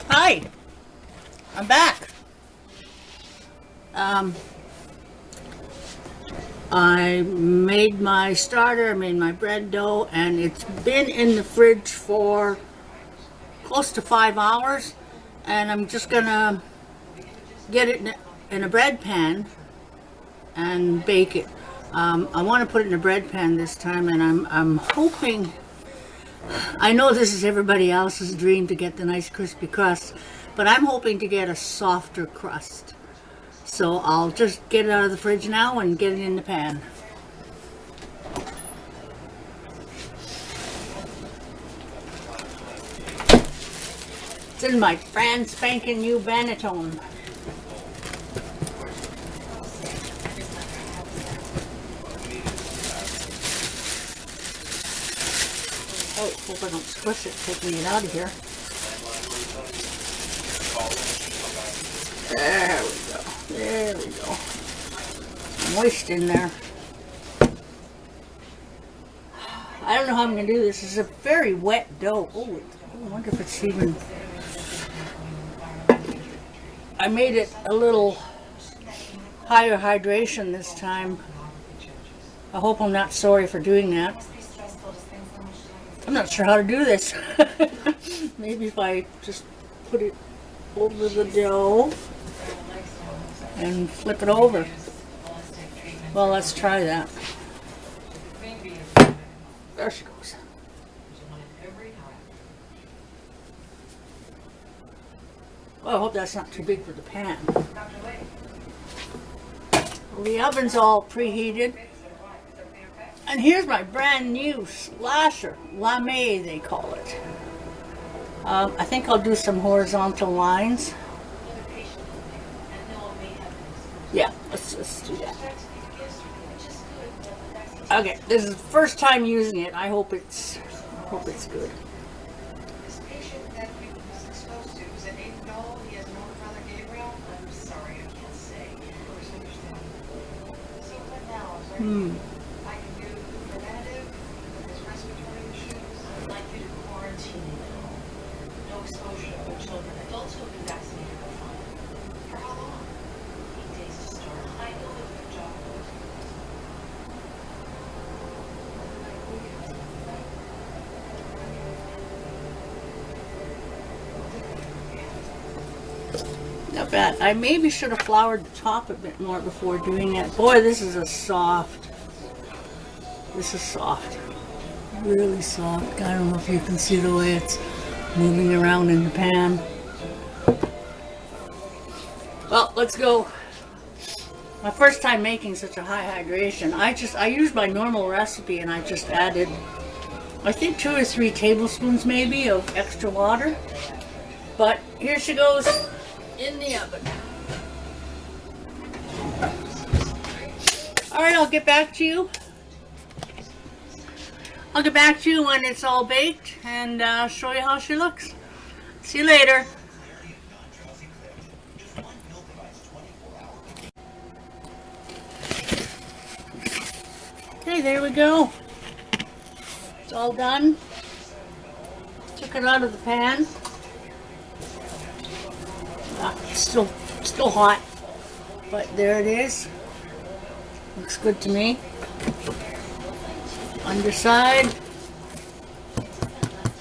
Hi, I'm back. I made my starter, I made my bread dough, and it's been in the fridge for close to 5 hours, and I'm just gonna get it in a bread pan and bake it. I want to put it in a bread pan this time, and I'm hoping, I know this is everybody else's dream to get the nice crispy crust, but I'm hoping to get a softer crust. So I'll just get it out of the fridge now and get it in the pan. It's in my brand spanking new banneton. Oh, hope I don't squish it taking it out of here. There we go. There we go. Moist in there. I don't know how I'm going to do this. This is a very wet dough. Oh, I wonder if it's even... I made it a little higher hydration this time. I hope I'm not sorry for doing that. I'm not sure how to do this. Maybe if I just put it over the dough and flip it over. Well, let's try that. There she goes. Well, I hope that's not too big for the pan. Well, the oven's all preheated. And here's my brand new slasher, lame they call it. I think I'll do some horizontal lines. Yeah, let's just do that. Okay, this is the first time using it. I hope it's good. This patient that we was exposed to was an 8-year-old. He has no brother Gabriel. I'm sorry, I can't say. Of course, understand. So what now? Is there I can do preventative with his respiratory issues? I'd like you to quarantine him. No exposure to other children. Adults who have been vaccinated are fine. For how long? 8 days to start. I know that their job was. Not bad. I maybe should have floured the top a bit more before doing it. Boy, this is soft. This is soft. Really soft. I don't know if you can see the way it's moving around in the pan. Well, let's go. My first time making such a high hydration. I used my normal recipe and I just added, I think 2 or 3 tablespoons maybe of extra water. But here she goes in the oven. Alright, I'll get back to you. I'll get back to you when it's all baked and show you how she looks. See you later. Okay, there we go. It's all done. Took it out of the pan. It's still hot, but there it is. Looks good to me. Underside,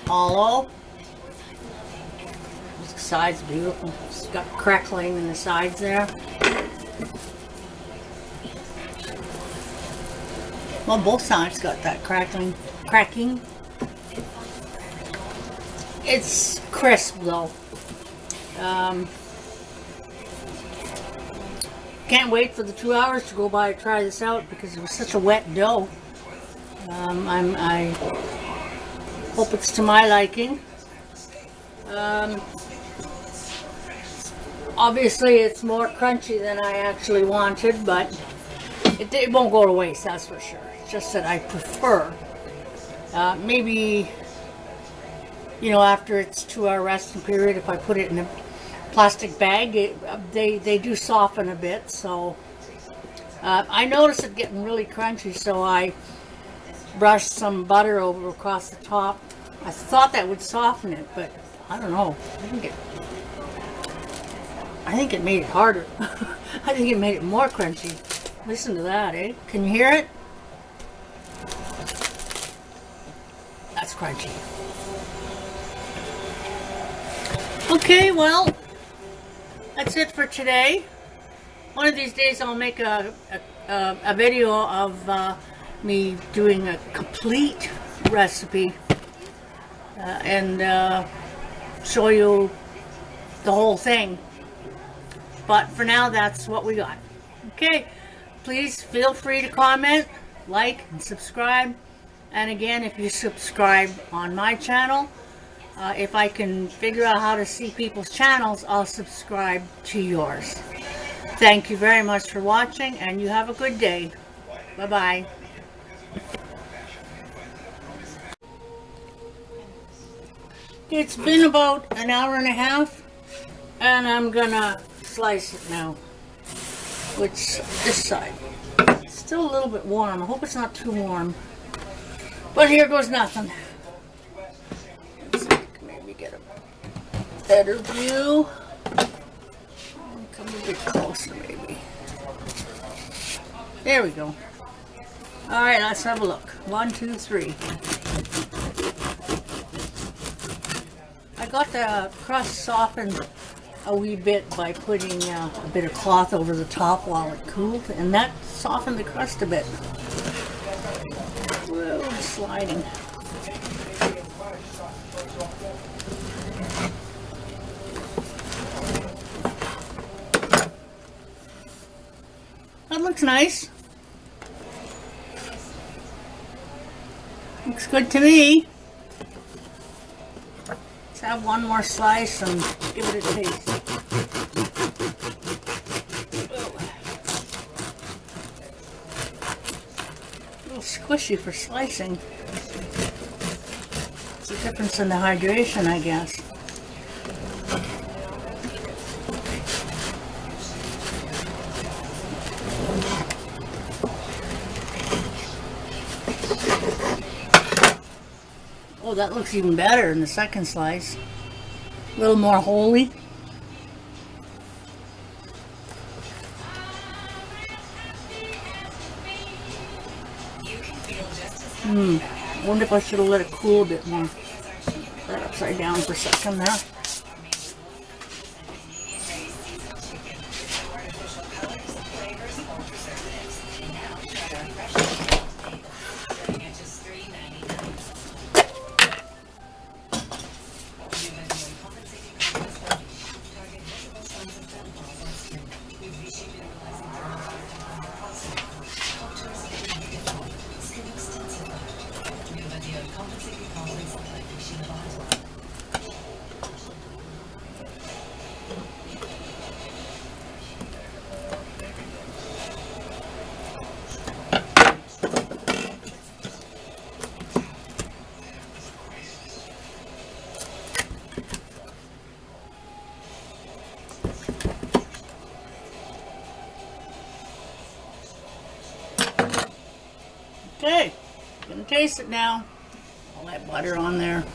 hollow. The side's beautiful. It's got crackling in the sides there. Well, both sides got that cracking. It's crisp though. Can't wait for the 2 hours to go by to try this out because it was such a wet dough. I hope it's to my liking. Obviously it's more crunchy than I actually wanted, but it won't go to waste, that's for sure. It's just that I prefer, maybe, you know, after its 2-hour resting period, if I put it in a plastic bag, they do soften a bit. So I noticed it getting really crunchy, so I brushed some butter over across the top I thought that would soften it, but I don't know. I think it made it harder. I think it made it more crunchy. Listen to that, eh? Can you hear it? That's crunchy. Okay, well, that's it for today. One of these days I'll make a video of me doing a complete recipe and show you the whole thing. But for now, that's what we got. Okay, please feel free to comment, like, and subscribe. And again, if you subscribe on my channel, if I can figure out how to see people's channels, I'll subscribe to yours. Thank you very much for watching, and you have a good day. Bye-bye. It's been about an hour and a half, and I'm gonna slice it now. Which, this side. It's still a little bit warm. I hope it's not too warm. But here goes nothing. Let's see if I can maybe get a better view. Come a bit closer, maybe. There we go. Alright, let's have a look. 1, 2, 3. I got the crust softened a wee bit by putting a bit of cloth over the top while it cooled, and that softened the crust a bit. Whoa, it's sliding. That looks nice. Looks good to me. Let's have one more slice and give it a taste. A little squishy for slicing. It's a difference in the hydration, I guess. Oh, that looks even better in the second slice. A little more holy. Wonder if I should have let it cool a bit more. Put that upside down for a second there. Okay, gonna taste it now. All that butter on there.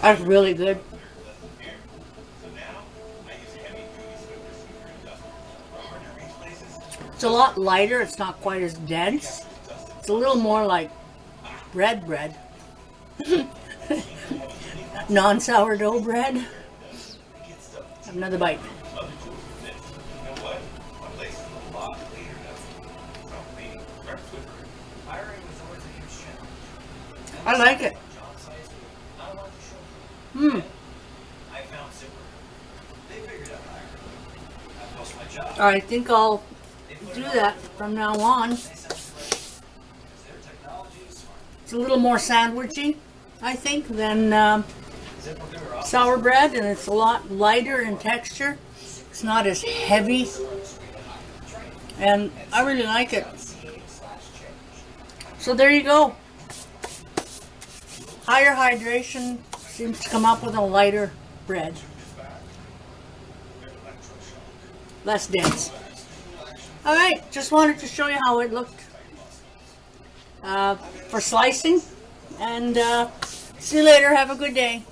That's really good. It's a lot lighter, it's not quite as dense. It's a little more like bread. Non-sourdough bread. Have another bite. I like it. I think I'll do that from now on. It's a little more sandwichy, I think, than sour bread, and it's a lot lighter in texture. It's not as heavy, and I really like it. So there you go. Higher hydration seems to come up with a lighter bread. Less dense. All right, just wanted to show you how it looked for slicing. And see you later. Have a good day.